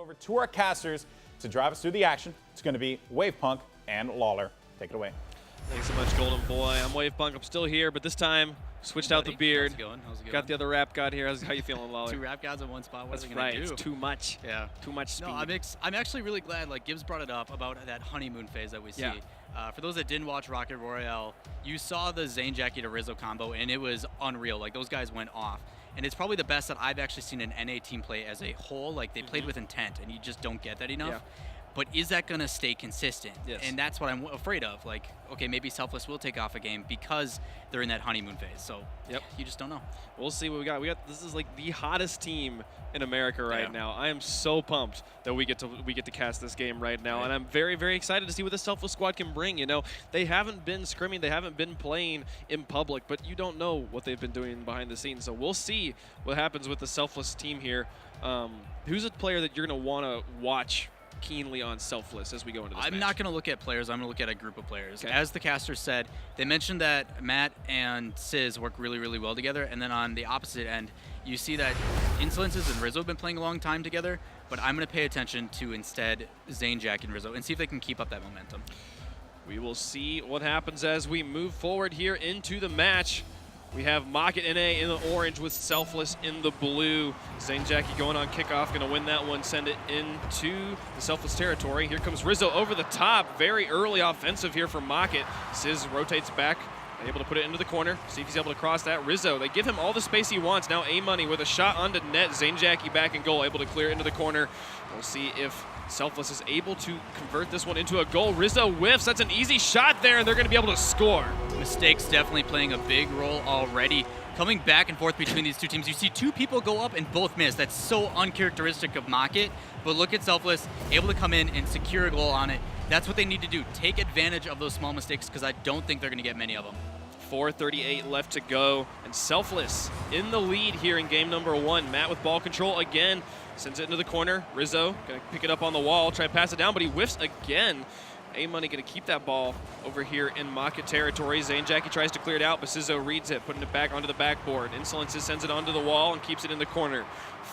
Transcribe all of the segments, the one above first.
Over to our casters to drive us through the action. It's going to be Wavepunk and Lawler. Take it away. Thanks so much, Golden Boy. I'm Wavepunk. I'm still here, but this time switched out the beard. How's it going? How's it going? Got the other rap god here. How you feeling, Lawler? 2 rap gods in one spot. What's That's it gonna right. do? It's too much. Yeah. Too much speed. No, I'm actually really glad. Like Gibbs brought it up about that honeymoon phase that we see. Yeah. For those that didn't watch Rocket Royale, you saw the Zane Jackie to Rizzo combo, and it was unreal. Like those guys went off. And it's probably the best that I've actually seen an NA team play as a whole. Like they played with intent, and you just don't get that enough. Yeah. But is that going to stay consistent? Yes. And that's what I'm afraid of. Like, okay, maybe Selfless will take off a game because they're in that honeymoon phase. So Yep. you just don't know. We'll see what we got. This is like the hottest team in America right Yeah. now. I am so pumped that we get to cast this game right now, Right. and I'm very, very excited to see what the Selfless squad can bring. You know, they haven't been scrimming, they haven't been playing in public, but you don't know what they've been doing behind the scenes. So we'll see what happens with the Selfless team here. Who's a player that you're going to want to watch keenly on Selfless as we go into this I'm match? not going to look at players. I'm going to look at a group of players. Okay. As the caster said, they mentioned that Matt and Sizz work really, really well together. And then on the opposite end, you see that Insolences and Rizzo have been playing a long time together. But I'm going to pay attention to instead Zane, Jack, and Rizzo and see if they can keep up that momentum. We will see what happens as we move forward here into the match. We have Mocket NA in the orange with Selfless in the blue. Zane Jackie going on kickoff, going to win that one, send it into the Selfless territory. Here comes Rizzo over the top. Very early offensive here from Mocket. Sizz rotates back, able to put it into the corner. See if he's able to cross that. Rizzo, they give him all the space he wants. Now A-Money with a shot onto net. Zane Jackie back in goal, able to clear into the corner. We'll see if Selfless is able to convert this one into a goal. Rizzo whiffs. That's an easy shot there, and they're going to be able to score. Mistakes definitely playing a big role already. Coming back and forth between these two teams, you see 2 people go up and both miss. That's so uncharacteristic of Mocket. But look at Selfless, able to come in and secure a goal on it. That's what they need to do. Take advantage of those small mistakes because I don't think they're going to get many of them. 4:38 left to go, and Selfless in the lead here in game number 1. Matt with ball control again, sends it into the corner. Rizzo gonna pick it up on the wall, try to pass it down, but he whiffs again. A-Money gonna keep that ball over here in Mocket territory. Zane Jackie tries to clear it out, but Sizzo reads it, putting it back onto the backboard. Insolences sends it onto the wall and keeps it in the corner.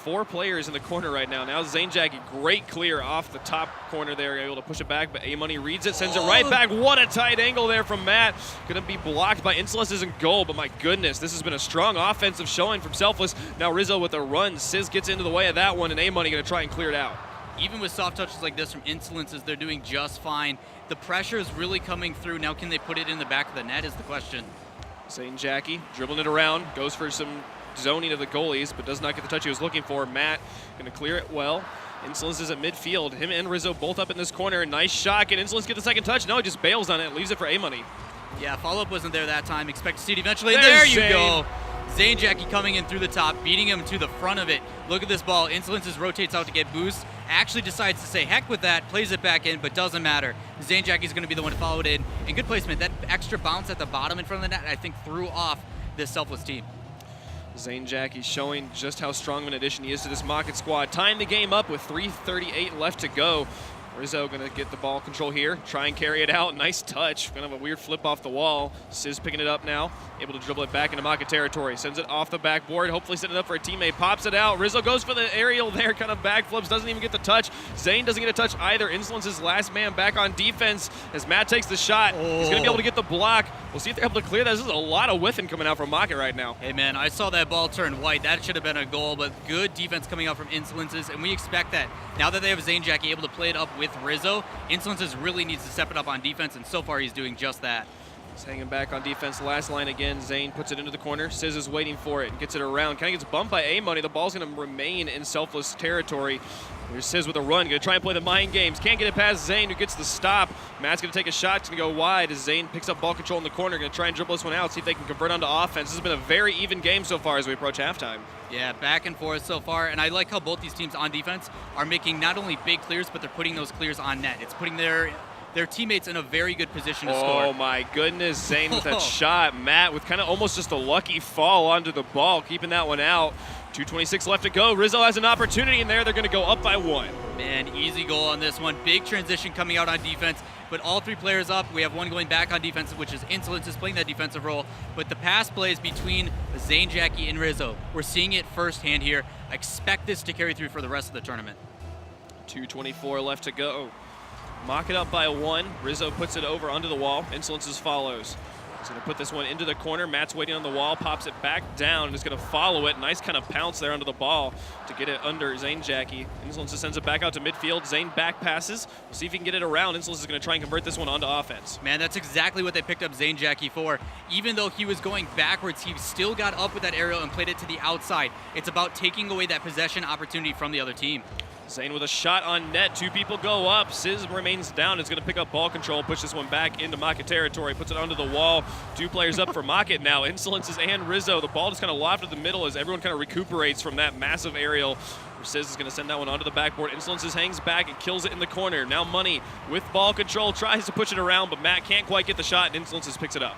4 players in the corner right now. Now Zane Jackie, great clear off the top corner there, able to push it back, but A-Money reads it, sends it right back. What a tight angle there from Matt. Gonna be blocked by Insolences in goal, but my goodness, this has been a strong offensive showing from Selfless. Now Rizzo with a run. Sizz gets into the way of that one, and A-Money gonna try and clear it out. Even with soft touches like this from Insolences, they're doing just fine. The pressure is really coming through. Now can they put it in the back of the net is the question. Zane Jackie dribbling it around, goes for some zoning of the goalies, but does not get the touch he was looking for. Matt gonna clear it well. Insolence is at midfield. Him and Rizzo both up in this corner. Nice shot. Can Insolence get the second touch? No, he just bails on it, leaves it for A-Money. Yeah, follow-up wasn't there that time. Expect to see it eventually. There's There you Zane. go. Zane Jackie coming in through the top, beating him to the front of it. Look at this ball. Insolences rotates out to get boost. Actually decides to say heck with that, plays it back in, but doesn't matter. Zane Jackie's going to be the one to follow it in. And good placement. That extra bounce at the bottom in front of the net, I think, threw off this Selfless team. Zane Jackie showing just how strong of an addition he is to this Mocket squad. Tying the game up with 3:38 left to go. Rizzo gonna get the ball control here, try and carry it out. Nice touch, kind of a weird flip off the wall. Sizz picking it up now, able to dribble it back into Mocket territory. Sends it off the backboard, hopefully setting it up for a teammate. Pops it out, Rizzo goes for the aerial there, kind of backflips, doesn't even get the touch. Zane doesn't get a touch either. Insolence's last man back on defense as Matt takes the shot. He's gonna be able to get the block. We'll see if they're able to clear that. This is a lot of whiffing coming out from Mocket right now. Hey man, I saw that ball turn white. That should have been a goal, but good defense coming out from Insolences, and we expect that. Now that they have Zane Jackie able to play it up with Rizzo, Insolences really needs to step it up on defense, and so far he's doing just that. He's hanging back on defense. Last line again. Zane puts it into the corner. Sizz is waiting for it and gets it around. Kind of gets bumped by A-Money. The ball's going to remain in Selfless territory. Here's Sizz with a run. Going to try and play the mind games. Can't get it past Zane, who gets the stop. Matt's going to take a shot. It's going to go wide as Zane picks up ball control in the corner. Going to try and dribble this one out, see if they can convert onto offense. This has been a very even game so far as we approach halftime. Yeah, back and forth so far, and I like how both these teams on defense are making not only big clears, but they're putting those clears on net. It's putting their teammates in a very good position to score. Oh my goodness, Zane with that shot. Matt with kind of almost just a lucky fall onto the ball, keeping that one out. 2:26 left to go. Rizzo has an opportunity in there. They're going to go up by 1. Man, easy goal on this one. Big transition coming out on defense, but all 3 players up. We have one going back on defense, which is Insolence is playing that defensive role. But the pass plays between Zane Jackie and Rizzo, we're seeing it firsthand here. I expect this to carry through for the rest of the tournament. 2:24 left to go. Mock it up by 1. Rizzo puts it over onto the wall. Insolences follows. He's going to put this one into the corner. Matt's waiting on the wall, pops it back down, and is going to follow it. Nice kind of pounce there under the ball to get it under Zane Jackie. Insolences sends it back out to midfield. Zane back passes. We'll see if he can get it around. Insolences is going to try and convert this one onto offense. Man, that's exactly what they picked up Zane Jackie for. Even though he was going backwards, he still got up with that aerial and played it to the outside. It's about taking away that possession opportunity from the other team. Zane with a shot on net. 2 people go up. Sizz remains down. Is going to pick up ball control, push this one back into Maka territory, puts it onto the wall. 2 players up for Maka now. Insolences and Rizzo. The ball just kind of lofted the middle as everyone kind of recuperates from that massive aerial. Sizz is going to send that one onto the backboard. Insolences hangs back and kills it in the corner. Now Money with ball control tries to push it around, but Matt can't quite get the shot, and Insolences picks it up.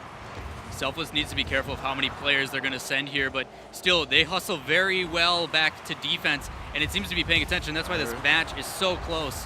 Selfless needs to be careful of how many players they're going to send here, but still, they hustle very well back to defense, and it seems to be paying attention. That's why this match is so close.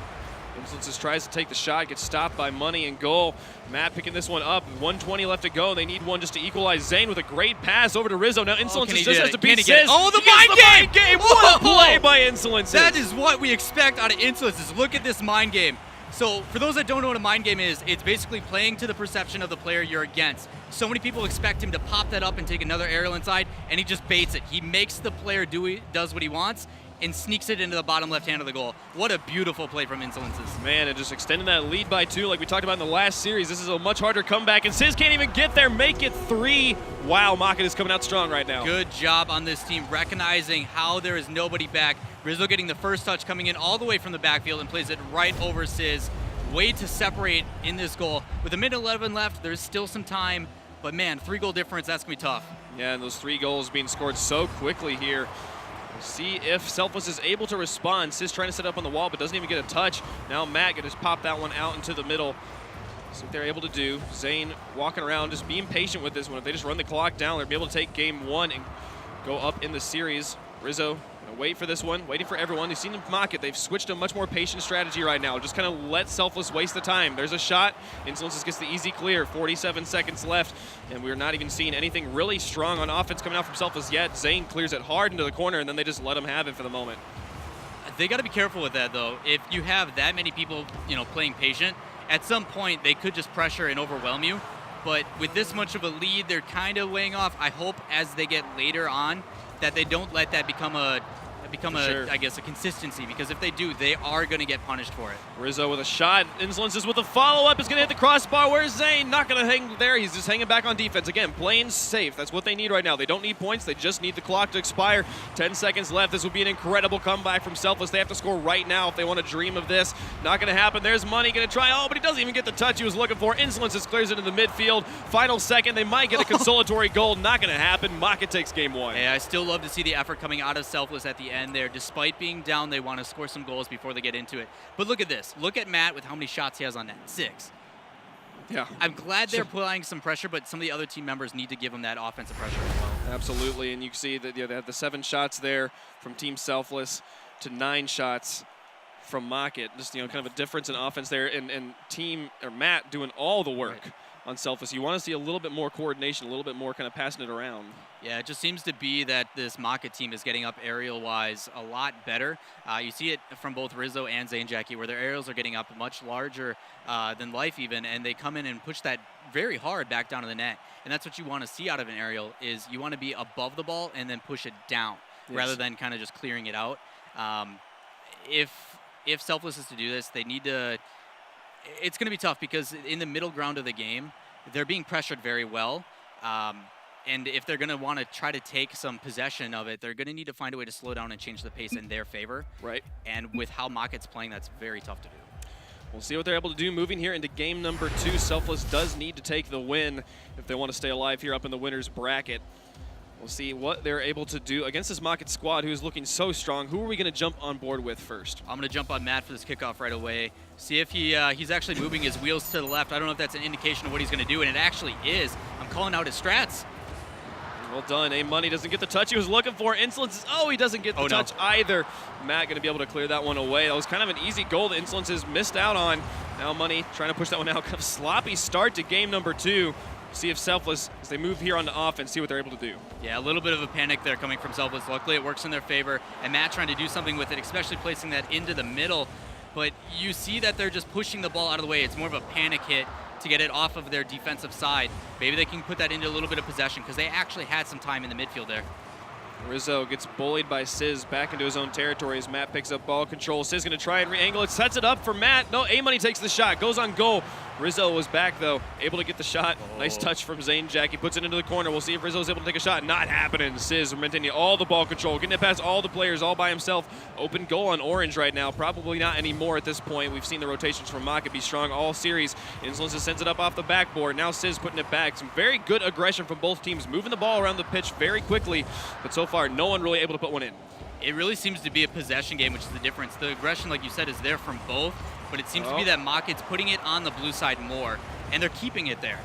Insolences tries to take the shot, gets stopped by Money and goal. Matt picking this one up. 1:20 left to go. They need one just to equalize. Zane with a great pass over to Rizzo. Now Insolences just has to beat Sizz. Oh, the mind game! What a play by Insolences! That is what we expect out of Insolences. Look at this mind game. So for those that don't know what a mind game is, it's basically playing to the perception of the player you're against. So many people expect him to pop that up and take another aerial inside, and he just baits it. He makes the player does what he wants and sneaks it into the bottom left hand of the goal. What a beautiful play from Insolences. Man, and just extending that lead by 2 like we talked about in the last series. This is a much harder comeback, and Sizz can't even get there. Make it 3. Wow, Maka is coming out strong right now. Good job on this team, recognizing how there is nobody back. Rizzo getting the first touch, coming in all the way from the backfield and plays it right over Sizz. Way to separate in this goal. With a minute 11 left, there's still some time, but man, 3-goal difference, that's gonna be tough. Yeah, and those 3 goals being scored so quickly here. We'll see if Selfless is able to respond. Sizz trying to set up on the wall, but doesn't even get a touch. Now Matt gonna just pop that one out into the middle. See what they're able to do. Zane walking around, just being patient with this one. If they just run the clock down, they'll be able to take game 1 and go up in the series. Rizzo gonna wait for this one, waiting for everyone. You've seen them mock it. They've switched to a much more patient strategy right now. Just kind of let Selfless waste the time. There's a shot. Insolences gets the easy clear. 47 seconds left, and we're not even seeing anything really strong on offense coming out from Selfless yet. Zane clears it hard into the corner, and then they just let him have it for the moment. They got to be careful with that, though. If you have that many people, playing patient, at some point they could just pressure and overwhelm you. But with this much of a lead, they're kind of weighing off. I hope as they get later on that they don't let that become I guess, a consistency, because if they do, they are going to get punished for it. Rizzo with a shot. Insolences with a follow-up is going to hit the crossbar. Where's Zane? Not going to hang there. He's just hanging back on defense. Again, playing safe. That's what they need right now. They don't need points. They just need the clock to expire. 10 seconds left. This will be an incredible comeback from Selfless. They have to score right now if they want to dream of this. Not going to happen. There's Money going to try. Oh, but he doesn't even get the touch he was looking for. Insolences clears it into the midfield. Final second. They might get a consolatory goal. Not going to happen. Maka takes game 1. Yeah, I still love to see the effort coming out of Selfless at the end there. Despite being down, they want to score some goals before they get into it. But look at this. Look at Matt with how many shots he has on net. 6. Yeah. I'm glad they're applying some pressure, but some of the other team members need to give them that offensive pressure as well. Absolutely, and you can see that they have the 7 shots there from Team Selfless to 9 shots from Mocket. Just kind of a difference in offense there, and Matt doing all the work on Selfless. You want to see a little bit more coordination, a little bit more kind of passing it around. Yeah, it just seems to be that this Mocket team is getting up aerial-wise a lot better. You see it from both Rizzo and Zane Jackie, where their aerials are getting up much larger than life even, and they come in and push that very hard back down to the net. And that's what you want to see out of an aerial, is you want to be above the ball and then push it down, rather than kind of just clearing it out. If Selfless is to do this, they need to... It's going to be tough, because in the middle ground of the game, they're being pressured very well. And if they're going to want to try to take some possession of it, they're going to need to find a way to slow down and change the pace in their favor. Right. And with how Mocket's playing, that's very tough to do. We'll see what they're able to do moving here into game number 2. Selfless does need to take the win if they want to stay alive here up in the winner's bracket. We'll see what they're able to do against this Mocket squad, who is looking so strong. Who are we going to jump on board with first? I'm going to jump on Matt for this kickoff right away. See if he's actually moving his wheels to the left. I don't know if that's an indication of what he's going to do, and it actually is. I'm calling out his strats. Well done. A-Money doesn't get the touch he was looking for. Insolences, he doesn't get the touch either. Matt going to be able to clear that one away. That was kind of an easy goal that Insolences missed out on. Now Money trying to push that one out. Kind of sloppy start to game number 2. See if Selfless, as they move here on the offense, see what they're able to do. Yeah, a little bit of a panic there coming from Selfless. Luckily, it works in their favor. And Matt trying to do something with it, especially placing that into the middle. but you see that they're just pushing the ball out of the way. It's more of a panic hit to get it off of their defensive side. Maybe they can put that into a little bit of possession because they actually had some time in the midfield there. Rizzo gets bullied by Sizz back into his own territory as Matt picks up ball control. Sizz going to try and re-angle it, sets it up for Matt. No, A-Money takes the shot, goes on goal. Rizzo was back, though, able to get the shot. Nice touch from Zane Jack. He puts it into the corner. We'll see if Rizzo's able to take a shot. Not happening. Sizz maintaining all the ball control, getting it past all the players all by himself. Open goal on Orange right now. Probably not anymore at this point. We've seen the rotations from Maka be strong all series. Insolence sends it up off the backboard. Now Sizz putting it back. Some very good aggression from both teams, moving the ball around the pitch very quickly. But so far, no one really able to put one in. It really seems to be a possession game, which is the difference. The aggression, like you said, is there from both, but it seems to be that Maka putting it on the blue side more, and they're keeping it there.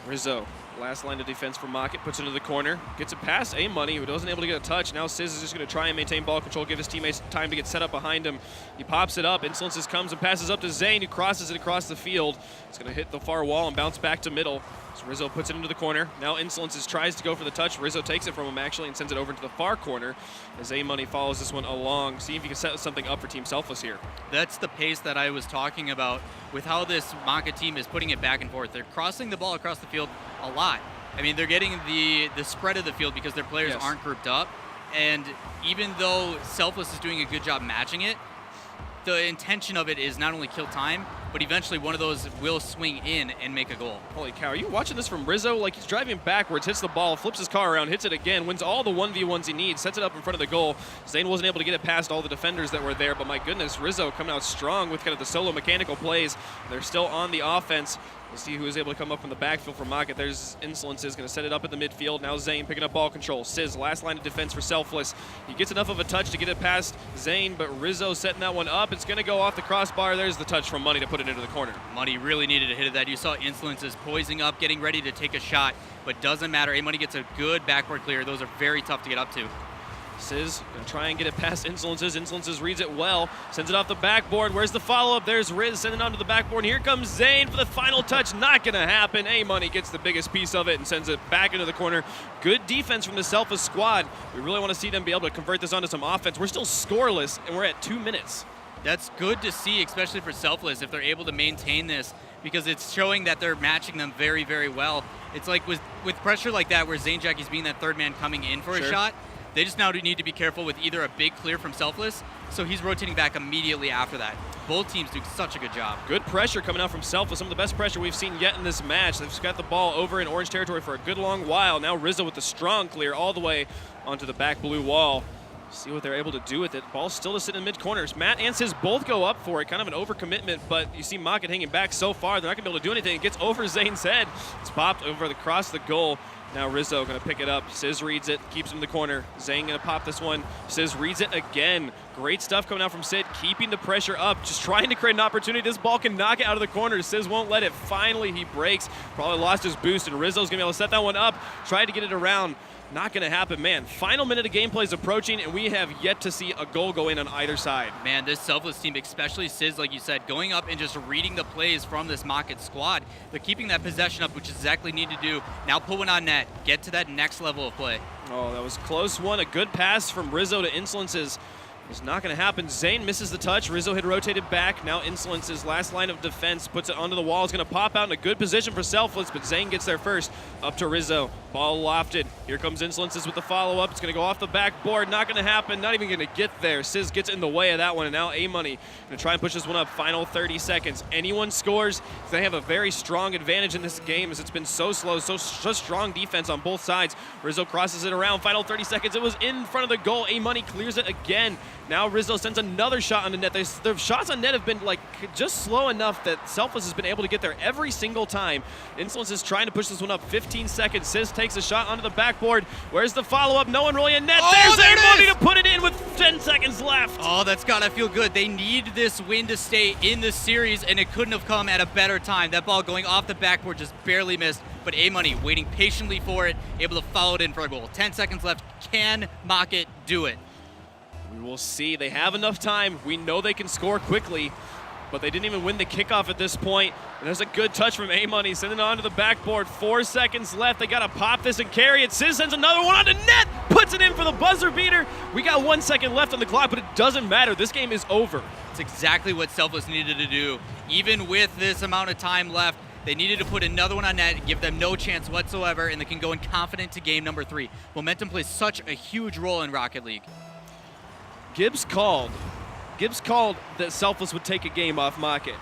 Rizzo, last line of defense for Mockett, puts it into the corner, gets it past A-Money, who wasn't able to get a touch. Now Sizz is just going to try and maintain ball control, give his teammates time to get set up behind him. He pops it up, Insolences comes and passes up to Zane, who crosses it across the field. It's going to hit the far wall and bounce back to middle. So Rizzo puts it into the corner. Now Insolences tries to go for the touch. Rizzo takes it from him actually and sends it over into the far corner as A-Money follows this one along. See if he can set something up for Team Selfless here. That's the pace that I was talking about with how this Maka team is putting it back and forth. They're crossing the ball across the field a lot. I mean, they're getting the spread of the field because their players aren't grouped up. And even though Selfless is doing a good job matching it, the intention of it is not only kill time, but eventually one of those will swing in and make a goal. Holy cow, are you watching this from Rizzo? Like, he's driving backwards, hits the ball, flips his car around, hits it again, wins all the 1v1s he needs, sets it up in front of the goal. Zane wasn't able to get it past all the defenders that were there, but my goodness, Rizzo coming out strong with kind of the solo mechanical plays. They're still on the offense. We'll see who is able to come up from the backfield for Mockett. There's Insolences going to set it up at the midfield. Now Zane picking up ball control. Sizz, last line of defense for Selfless. He gets enough of a touch to get it past Zane, but Rizzo setting that one up. It's going to go off the crossbar. There's the touch from Money to put it into the corner. Money really needed a hit of that. You saw Insolences poising up, getting ready to take a shot, but doesn't matter. A-Money gets a good backboard clear. Those are very tough to get up to. Sizz going to try and get it past Insolences. Insolences reads it well, sends it off the backboard. Where's the follow-up? There's Riz sending it onto the backboard. Here comes Zane for the final touch. Not going to happen. A-Money gets the biggest piece of it and sends it back into the corner. Good defense from the Selfless squad. We really want to see them be able to convert this onto some offense. We're still scoreless, and we're at 2 minutes. That's good to see, especially for Selfless, if they're able to maintain this, because it's showing that they're matching them very, very well. It's like with pressure like that, where Zane Jackie's being that third man coming in for a shot, they just now need to be careful with either a big clear from Selfless, so he's rotating back immediately after that. Both teams do such a good job. Good pressure coming out from Selfless, some of the best pressure we've seen yet in this match. They've got the ball over in orange territory for a good long while. Now Rizzo with the strong clear all the way onto the back blue wall. See what they're able to do with it. Ball's still to sit in mid-corners. Matt and Sizz both go up for it. Kind of an overcommitment, but you see Mockett hanging back so far. They're not going to be able to do anything. It gets over Zane's head. It's popped over across the goal. Now Rizzo going to pick it up. Sizz reads it, keeps him in the corner. Zane going to pop this one. Sizz reads it again. Great stuff coming out from Sid, keeping the pressure up, just trying to create an opportunity. This ball can knock it out of the corner. Sizz won't let it. Finally, he breaks. Probably lost his boost, and Rizzo's going to be able to set that one up. Tried to get it around. Not going to happen, man. Final minute of gameplay is approaching, and we have yet to see a goal go in on either side. Man, this Selfless team, especially Sizz, like you said, going up and just reading the plays from this Mockett squad. They're keeping that possession up, which is exactly need to do. Now put one on net. Get to that next level of play. Oh, that was a close one. A good pass from Rizzo to Insolences. It's not going to happen. Zane misses the touch. Rizzo had rotated back. Now Insolences, last line of defense, puts it onto the wall. It's going to pop out in a good position for Selfless, but Zane gets there first. Up to Rizzo. Ball lofted. Here comes Insolences with the follow-up. It's going to go off the backboard. Not going to happen. Not even going to get there. Sizz gets in the way of that one, and now A-Money going to try and push this one up. Final 30 seconds. Anyone scores, they have a very strong advantage in this game as it's been so slow, so strong defense on both sides. Rizzo crosses it around. Final 30 seconds. It was in front of the goal. A-Money clears it again. Now Rizzo sends another shot on the net. The shots on net have been like just slow enough that Selfless has been able to get there every single time. Insolence is trying to push this one up. 15 seconds. Sizz takes a shot onto the backboard. Where's the follow-up? No one really in net. There's A-Money to put it in with 10 seconds left. Oh, that's gotta feel good. They need this win to stay in this series, and it couldn't have come at a better time. That ball going off the backboard just barely missed, but A-Money waiting patiently for it, able to follow it in for a goal. 10 seconds left. Can Mockett do it? We will see. They have enough time. We know they can score quickly, but they didn't even win the kickoff at this point. And there's a good touch from A-Money, sending it onto the backboard. 4 seconds left. They got to pop this and carry it. Sizz sends another one onto net, puts it in for the buzzer beater. We got 1 second left on the clock, but it doesn't matter. This game is over. That's exactly what Selfless needed to do. Even with this amount of time left, they needed to put another one on net, give them no chance whatsoever, and they can go in confident to game number 3. Momentum plays such a huge role in Rocket League. Gibbs called that Selfless would take a game off Mocket.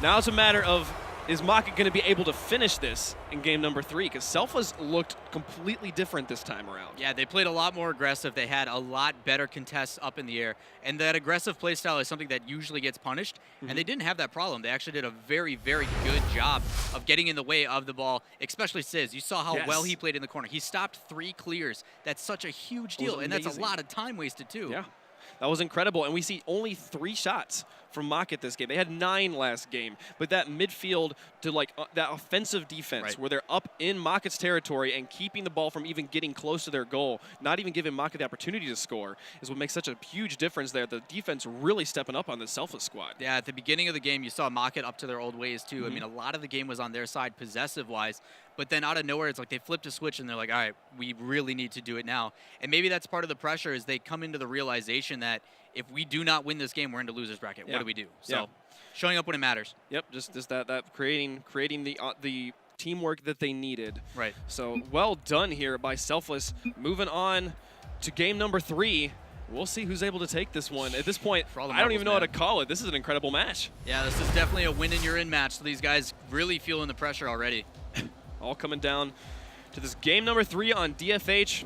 Now it's a matter of, is Mocket going to be able to finish this in game number 3? Because Selfless looked completely different this time around. Yeah, they played a lot more aggressive. They had a lot better contests up in the air. And that aggressive play style is something that usually gets punished. And they didn't have that problem. They actually did a very, very good job of getting in the way of the ball, especially Sizz. You saw how well he played in the corner. He stopped 3 clears. That's such a huge deal. And that's a lot of time wasted, too. Yeah. That was incredible, and we see only 3 shots from Mocket this game. They had 9 last game, but that midfield to that offensive defense where they're up in Mocket's territory and keeping the ball from even getting close to their goal, not even giving Mocket the opportunity to score, is what makes such a huge difference there. The defense really stepping up on this Selfless squad. Yeah, at the beginning of the game, you saw Mocket up to their old ways, too. I mean, a lot of the game was on their side possessive-wise, but then out of nowhere, it's like they flipped a switch and they're like, all right, we really need to do it now. And maybe that's part of the pressure is they come into the realization that if we do not win this game, we're into loser's bracket. What do we do? So showing up when it matters. Yep, just that creating the teamwork that they needed. Right. So well done here by Selfless. Moving on to game number 3. We'll see who's able to take this one. At this point, I don't even know how to call it. This is an incredible match. Yeah, this is definitely a win and you're in match. So these guys really feeling the pressure already. All coming down to this game number 3 on DFH.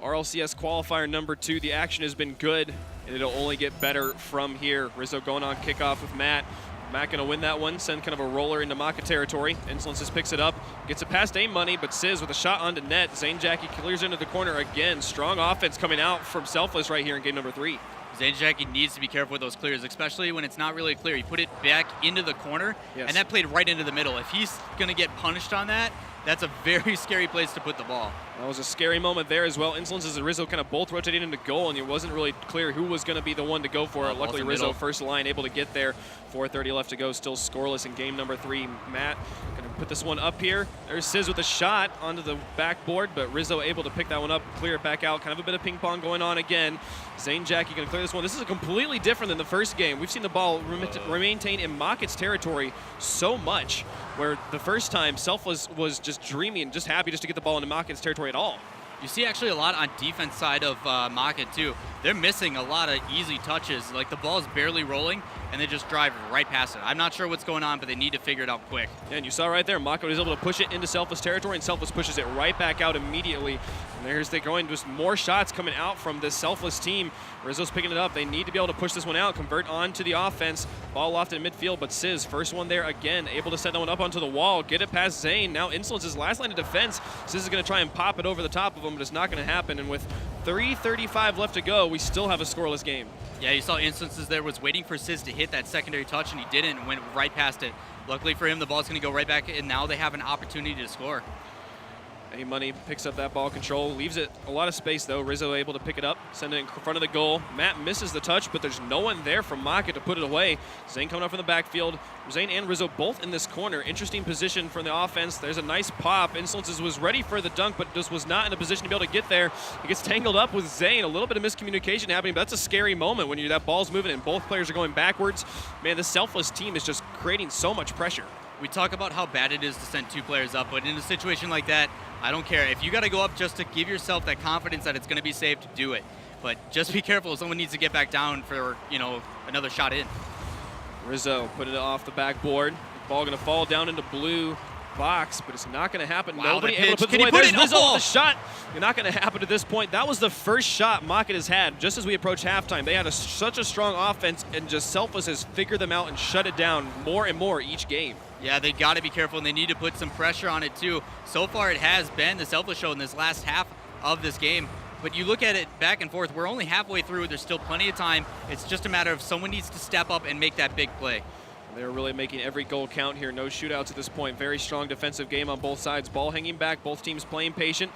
RLCS qualifier number 2. The action has been good, and it'll only get better from here. Rizzo going on kickoff with Matt. Matt going to win that one, send kind of a roller into Mocket territory. Insolence just picks it up, gets it past A Money, but Sizz with a shot onto net. Zane Jackie clears into the corner again. Strong offense coming out from Selfless right here in game number 3. Zane Jackie needs to be careful with those clears, especially when it's not really clear. He put it back into the corner, and that played right into the middle. If he's going to get punished on that, that's a very scary place to put the ball. That was a scary moment there as well. Insolence and Rizzo kind of both rotating into goal, and it wasn't really clear who was going to be the one to go for it. Luckily, Rizzo first line able to get there. 4:30 left to go, still scoreless in game number 3. Matt going to put this one up here. There's Sizz with a shot onto the backboard, but Rizzo able to pick that one up, clear it back out. Kind of a bit of ping pong going on again. Zane Jackie going to clear this one. This is completely different than the first game. We've seen the ball maintain in Mocket's territory so much, where the first time Selfless was just dreaming, just happy just to get the ball into Mocket's territory at all. You see actually a lot on defense side of Mocket too. They're missing a lot of easy touches. Like the ball's barely rolling and they just drive right past it. I'm not sure what's going on, but they need to figure it out quick. Yeah, and you saw right there, Mocket was able to push it into Selfless territory, and Selfless pushes it right back out immediately. And there's they going, just more shots coming out from this Selfless team. Rizzo's picking it up. They need to be able to push this one out, convert on to the offense. Ball lofted in midfield, but Sizz, first one there again, able to set that one up onto the wall, get it past Zane. Now Insolence's last line of defense. Sizz is going to try and pop it over the top of him, but it's not going to happen. And with 3:35 left to go, we still have a scoreless game. Yeah, you saw Instances there was waiting for Sizz to hit that secondary touch, and he didn't and went right past it. Luckily for him, the ball's going to go right back, and now they have an opportunity to score. A-Money picks up that ball control, leaves it a lot of space though. Rizzo able to pick it up, send it in front of the goal. Matt misses the touch, but there's no one there from Mocket to put it away. Zane coming up from the backfield. Zane and Rizzo both in this corner. Interesting position for the offense. There's a nice pop. Insolences was ready for the dunk, but just was not in a position to be able to get there. He gets tangled up with Zane. A little bit of miscommunication happening, but that's a scary moment when that ball's moving and both players are going backwards. Man, this Selfless team is just creating so much pressure. We talk about how bad it is to send 2 players up, but in a situation like that, I don't care. If you got to go up just to give yourself that confidence that it's going to be safe, to do it. But just be careful. Someone needs to get back down for, another shot in. Rizzo put it off the backboard. Ball going to fall down into blue box, but it's not going to happen. Wow, nobody able to put it away. There's Rizzo with the shot. You're not going to happen at this point. That was the first shot Mocket has had just as we approach halftime. They had such a strong offense, and just Selfless has figured them out and shut it down more and more each game. Yeah, they got to be careful, and they need to put some pressure on it too. So far, it has been the Selfless show in this last half of this game. But you look at it back and forth, we're only halfway through. There's still plenty of time. It's just a matter of someone needs to step up and make that big play. They're really making every goal count here. No shootouts at this point. Very strong defensive game on both sides. Ball hanging back. Both teams playing patient.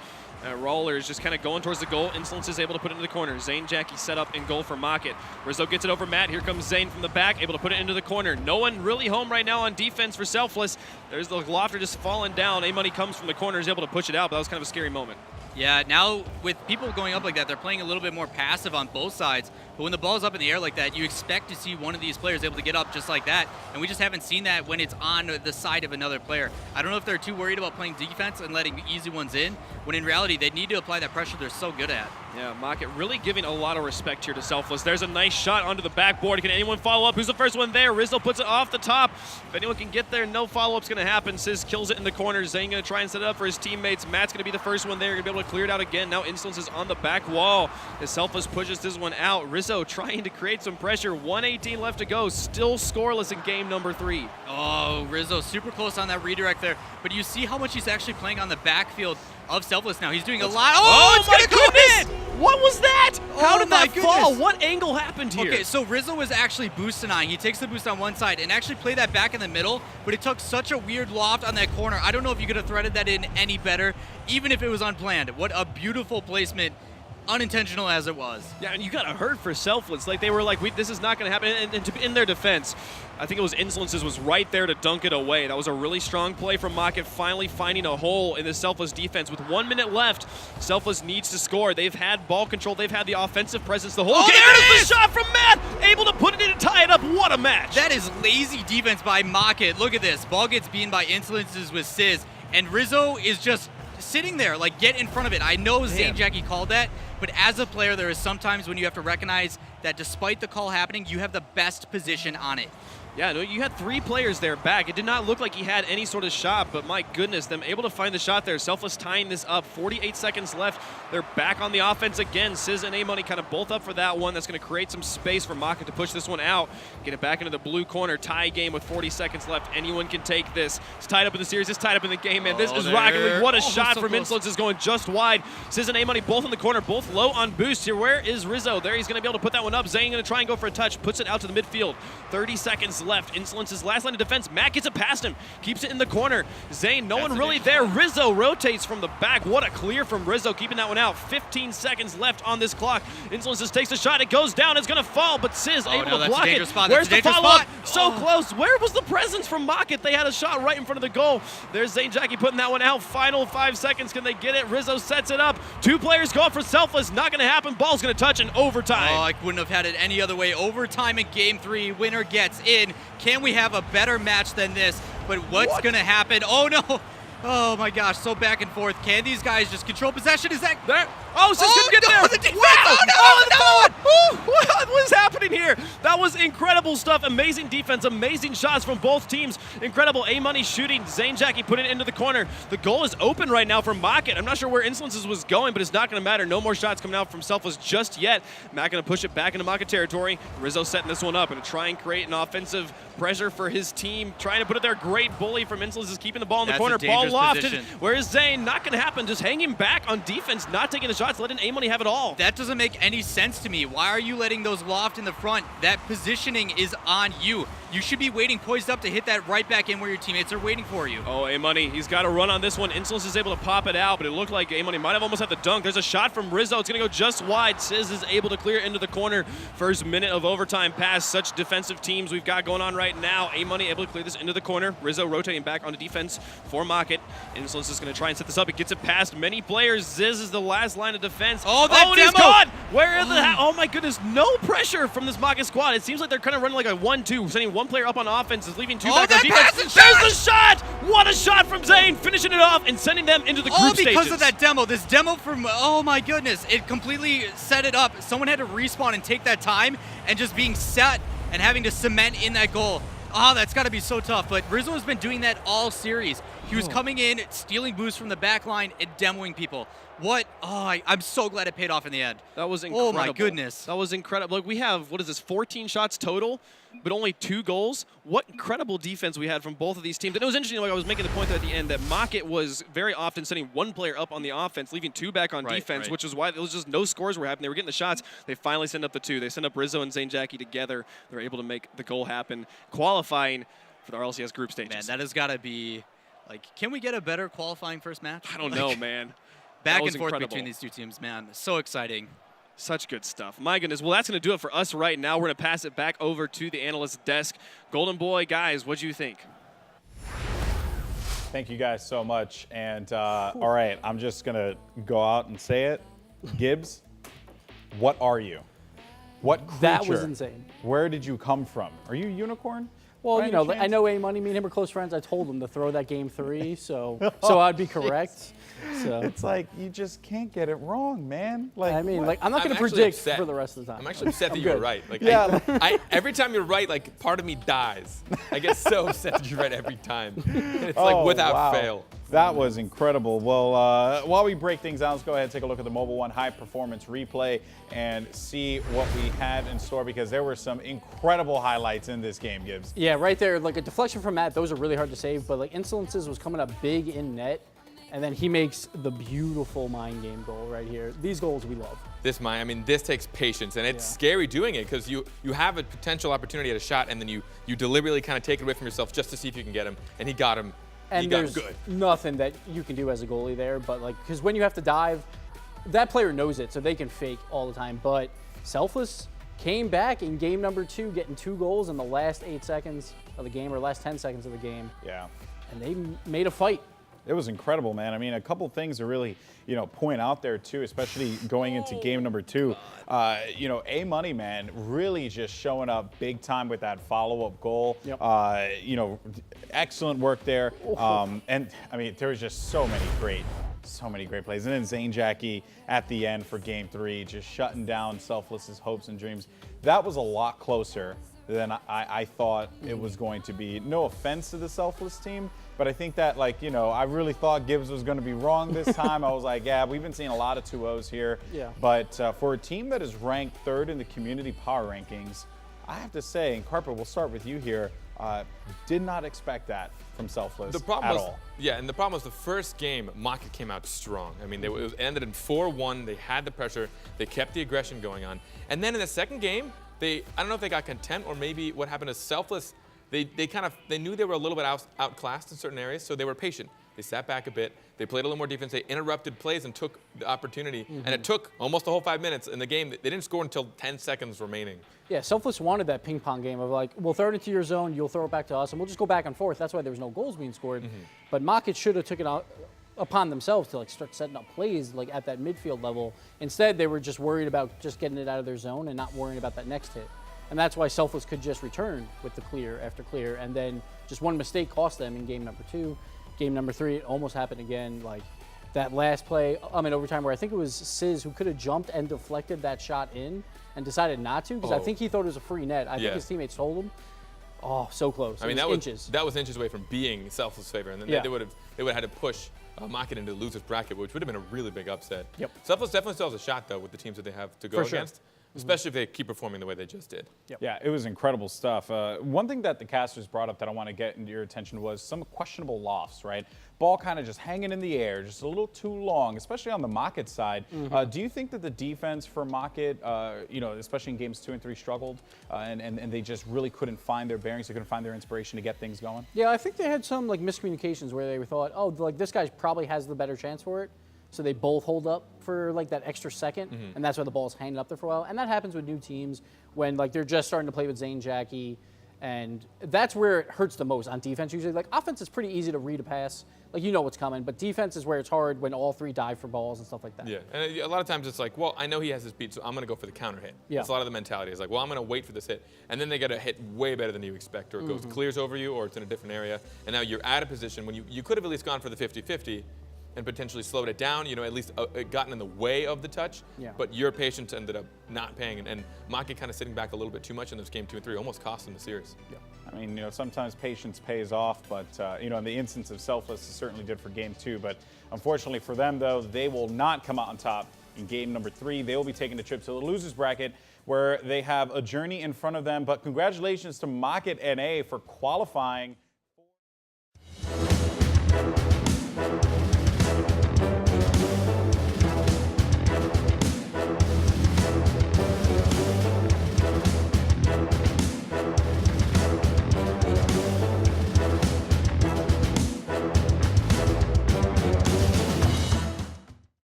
Roller is just kind of going towards the goal. Insolence is able to put it into the corner. Zane Jackie set up in goal for Mocket. Rizzo gets it over Matt. Here comes Zane from the back, able to put it into the corner. No one really home right now on defense for Selfless. There's the lofter just falling down. A-Money comes from the corner, is able to push it out, but that was kind of a scary moment. Yeah, now with people going up like that, they're playing a little bit more passive on both sides. But when the ball's up in the air like that, you expect to see one of these players able to get up just like that. And we just haven't seen that when it's on the side of another player. I don't know if they're too worried about playing defense and letting easy ones in, when in reality, they need to apply that pressure they're so good at. Yeah, Market really giving a lot of respect here to Selfless. There's a nice shot onto the backboard. Can anyone follow up? Who's the first one there? Rizzo puts it off the top. If anyone can get there, no follow-up's going to happen. Sizz kills it in the corner. Zane going to try and set it up for his teammates. Matt's going to be the first one there. Going to be able to clear it out again. Now Insolence is on the back wall as Selfless pushes this one out. Rizzo trying to create some pressure. 1:18 left to go. Still scoreless in game number 3. Oh, Rizzo super close on that redirect there. But you see how much he's actually playing on the backfield of Selfless now. He's doing a lot. Oh, it's going to go in! What was that? How did that fall? Goodness. What angle happened here? Okay, so Rizzo was actually boost denying. He takes the boost on one side and actually played that back in the middle, but it took such a weird loft on that corner. I don't know if you could have threaded that in any better, even if it was unplanned. What a beautiful placement, unintentional as it was. Yeah, and you got to hurt for Selfless. Like, they were like, this is not going to happen. And in their defense, I think it was Insolence's was right there to dunk it away. That was a really strong play from Market, finally finding a hole in the Selfless defense. With 1 minute left, Selfless needs to score. They've had ball control. They've had the offensive presence the whole game. There's the shot from Matt, able to put it in and tie it up. What a match. That is lazy defense by Market. Look at this. Ball gets beaten by Insolences with Sizz, and Rizzo is just sitting there, like, get in front of it. I know Zane Jackie called that, but as a player, there is sometimes when you have to recognize that despite the call happening, you have the best position on it. Yeah, no, you had 3 players there back. It did not look like he had any sort of shot, but my goodness, them able to find the shot there. Selfless tying this up. 48 seconds left. They're back on the offense again. Sizz and A-Money kind of both up for that one. That's going to create some space for Maka to push this one out. Get it back into the blue corner. Tie game with 40 seconds left. Anyone can take this. It's tied up in the series. It's tied up in the game, man. This is Rocket League. What a shot from Insolence is going just wide. Sizz and A-Money both in the corner, both low on boost here. Where is Rizzo? There, he's going to be able to put that one up. Zane going to try and go for a touch. Puts it out to the midfield. 30 seconds left. Insolence's last line of defense. Matt gets it past him. Keeps it in the corner. Zane, no one really there. Rizzo rotates from the back. What a clear from Rizzo, keeping that one out. 15 seconds left on this clock. Insolences takes a shot. It goes down. It's going to fall, but Sizz able to block it. Where's the follow-up? So close. Where was the presence from Market? They had a shot right in front of the goal. There's Zane Jackie putting that one out. Final 5 seconds. Can they get it? Rizzo sets it up. 2 players going for Selfless. Not going to happen. Ball's going to touch in overtime. Oh, I wouldn't have had it any other way. Overtime in game 3. Winner gets in. Can we have a better match than this? But what's going to happen? Oh, no. Oh, my gosh. So back and forth. Can these guys just control possession? Is that there? Oh, Sizz couldn't get there. The defense. Wow. Oh, no. What was happening here? That was incredible stuff. Amazing defense. Amazing shots from both teams. Incredible A-Money shooting. Zane Jackie put it into the corner. The goal is open right now for Market. I'm not sure where Insolences was going, but it's not going to matter. No more shots coming out from Selfless just yet. Matt going to push it back into Market territory. Rizzo setting this one up. Going to try and create an offensive pressure for his team. Trying to put it there. Great bully from Insolences, keeping the ball in the corner. Ball lofted. Where's Zane? Not going to happen. Just hanging back on defense, not taking the shots, letting A-Money have it all. That doesn't make any sense to me. Why are you letting those loft in the front? That positioning is on you. You should be waiting poised up to hit that right back in where your teammates are waiting for you. Oh, A-Money, he's got to run on this one. Insolence is able to pop it out, but it looked like A-Money might have almost had the dunk. There's a shot from Rizzo. It's going to go just wide. Sizz is able to clear it into the corner. First minute of overtime pass. Such defensive teams we've got going on right now. A-Money able to clear this into the corner. Rizzo rotating back onto defense for Market. Insolence is going to try and set this up. It gets it past many players. Sizz is the last line of defense. Oh, that and he's gone! Where is the... Oh, my goodness. No pressure from this Market squad. It seems like they're kind of running like a 1-2, sending one player up on offense, is leaving 2 back on defense. There's the shot! What a shot from Zane, finishing it off and sending them into the group stages. All because of that demo. This demo from, oh my goodness, it completely set it up. Someone had to respawn and take that time, and just being set and having to cement in that goal. Oh, that's got to be so tough. But Rizzo has been doing that all series. He was coming in, stealing boosts from the back line, and demoing people. What? Oh, I'm so glad it paid off in the end. That was incredible. Oh, my goodness. That was incredible. Look, we have, what is this, 14 shots total, but only 2 goals? What incredible defense we had from both of these teams. And it was interesting, like I was making the point there at the end, that Market was very often sending 1 player up on the offense, leaving 2 back on defense, which is why there was just no scores were happening. They were getting the shots. They finally send up the 2. They send up Rizzo and Zane Jackie together. They're able to make the goal happen, qualifying for the RLCS group stages. Man, that has got to be, like, can we get a better qualifying first match? I don't know, man. Back and forth between these 2 teams, man. So exciting. Such good stuff. My goodness. Well, that's going to do it for us right now. We're going to pass it back over to the analyst desk. Golden Boy, guys, what do you think? Thank you guys so much. And all right, I'm just going to go out and say it. Gibbs, what are you? What creature? That was insane. Where did you come from? Are you a unicorn? Well, By you know, any I chance? know A-Money, me and him are close friends. I told him to throw that game 3, so I'd be correct. So It's like you just can't get it wrong, man. Like, I mean, what? like I'm not going to actually predict upset. for the rest of the time. I'm actually upset that I'm you were good. right. Like, Yeah. every time you're right, like part of me dies. I get so upset that you're right every time. It's Oh, like without wow. fail. That was incredible. Well, while we break things down, let's go ahead and take a look at the Mobile One high performance replay and see what we had in store, because there were some incredible highlights in this game, Gibbs. Yeah, right there, like a deflection from Matt, those are really hard to save, but like Insolences was coming up big in net, and then he makes the beautiful mind game goal right here. These goals we love. This takes patience, and it's scary doing it because you have a potential opportunity at a shot, and then you deliberately kind of take it away from yourself just to see if you can get him, and he got him. And he got there's him good. nothing that you can do as a goalie there, but like, because when you have to dive, that player knows it, so they can fake all the time. But Selfless came back in game number 2, getting 2 goals in the last 8 seconds of the game, or last 10 seconds of the game, Yeah. and they made a fight. It was incredible, man. I mean, a couple things to really, point out there too, especially going into game number 2. A-Money, man, really just showing up big time with that follow-up goal. Yep. Excellent work there. And I mean, there was just so many great plays. And then Zane Jackie at the end for game 3, just shutting down Selfless's hopes and dreams. That was a lot closer than I thought it was going to be. No offense to the Selfless team, but I think that, I really thought Gibbs was going to be wrong this time. I was like, yeah, we've been seeing a lot of 2-0s here. Yeah. But for a team that is ranked 3rd in the community power rankings, I have to say, and Carper, we'll start with you here, did not expect that from Selfless The problem at was, all. yeah, and the problem was the first game, Maka came out strong. I mean, it ended in 4-1. They had the pressure. They kept the aggression going on. And then in the second game, I don't know if they got content or maybe what happened is Selfless, they knew they were a little bit outclassed in certain areas, so they were patient. They sat back a bit. They played a little more defense. They interrupted plays and took the opportunity. And it took almost the whole 5 minutes in the game. They didn't score until 10 seconds remaining. Yeah, Selfless wanted that ping pong game of like, we'll throw it into your zone, you'll throw it back to us, and we'll just go back and forth. That's why there was no goals being scored. But Maka should have took it out upon themselves to like start setting up plays like at that midfield level. Instead, they were just worried about just getting it out of their zone and not worrying about that next hit. And that's why Selfless could just return with the clear after clear, and then just one mistake cost them in game number 2. Game number 3, it almost happened again. Like that last play, in overtime, where I think it was Sizz who could have jumped and deflected that shot in and decided not to, because I think he thought it was a free net. I think his teammates told him. Oh, so close. I mean, inches. that was inches away from being Selfless' favor, and then they would have had to push Maka into the loser's bracket, which would have been a really big upset. Yep. Selfless definitely still has a shot though with the teams that they have to go For sure. against. Especially if they keep performing the way they just did. Yeah, it was incredible stuff. One thing that the casters brought up that I want to get into your attention was some questionable lofts, right? Ball kind of just hanging in the air, just a little too long, especially on the Mocket side. Do you think that the defense for Mocket, especially in games 2 and 3, struggled and they just really couldn't find their bearings, they couldn't find their inspiration to get things going? Yeah, I think they had some like miscommunications where they thought, oh, like this guy probably has the better chance for it. So they both hold up for like that extra second, and that's why the ball's hanging up there for a while. And that happens with new teams when like they're just starting to play with Zane Jackie, and that's where it hurts the most on defense. Usually, like offense is pretty easy to read a pass, like you know what's coming, but defense is where it's hard when all 3 dive for balls and stuff like that. Yeah, and a lot of times it's like, well, I know he has his beat, so I'm going to go for the counter hit. Yeah. That's a lot of the mentality. It's like, well, I'm going to wait for this hit, and then they get a hit way better than you expect, or it goes clears over you, or it's in a different area, and now you're at a position when you could have at least gone for the 50-50, and potentially slowed it down, at least gotten in the way of the touch. Yeah. But your patience ended up not paying, and Maki kind of sitting back a little bit too much in those game 2 and 3 almost cost him the series. Yeah. I mean, sometimes patience pays off, but, in the instance of Selfless, it certainly did for game 2. But unfortunately for them, though, they will not come out on top in game number 3. They will be taking a trip to the losers bracket where they have a journey in front of them. But congratulations to Mocket NA for qualifying